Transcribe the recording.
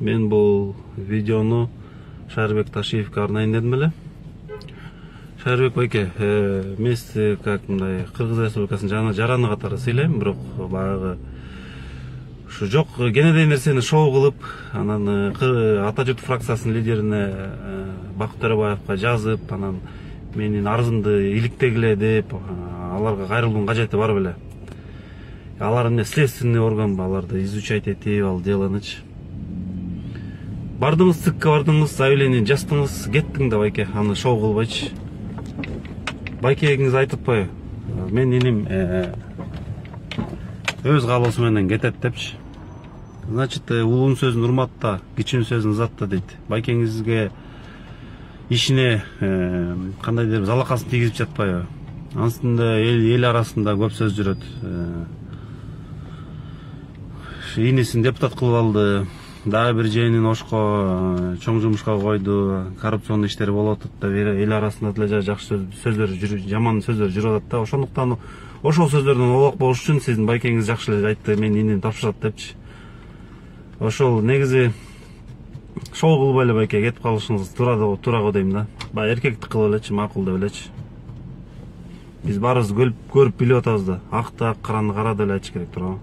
Мен бұл видеону Шарибек Ташиевке арнайын дедим эле. Шарибек байке, мен сизди как мындай Кыргыз Республикасынын жаңы жараны катары сыйлайм, бирок баягы ушу жок кенедей нерсени шоу кылып, анан Ата журт фракциясынын лидерине Бакыт Төрөбаевка жазып, анан менин арызымды иликтегиле деп, аларга кайрылуунун кажети бар беле. Алар эмне следственный орган, аларды изучать этип ал делонычы. Бардыңыз ЦИКке бардыңыз, заявление жаздыңыз, кеттиң да байке, аны шоу кылбайчы. Байкеңиз айтып атпайбы? Мен иним өз каалоосу менен кетет депчи. Значит, улуун сөзүн урматта, кичүүнүн сөзүн ызатта дейт. Байкеңизге ишине кандайдыр залакасын тийгизип жатпайбы? Ансында эл арасында көп сөз жүрөт. Инисин депутат кылып алды. Дагы бир жээнин ошко чоң жумушка койду, коррупционный иштери болуп атат да, эл арасында деле жакшы сөздөр жүрүп, жаман сөздөр жүрүп атат да. Ошондуктан ошол сөздөрдөн убак болуш үчүн сиздин байкеңиз жакшы эле айтты, мен инин тапшырат депчи. Ошол негизи шоу кылбай эле байке кетип калышыңыз туура го дейм да. Баягы эркектик кылып элечи, макул деп элечи. Биз баарыбыз көрүп билип атабыз да, акты ак, караны кара деп эле айтыш керек туурабы?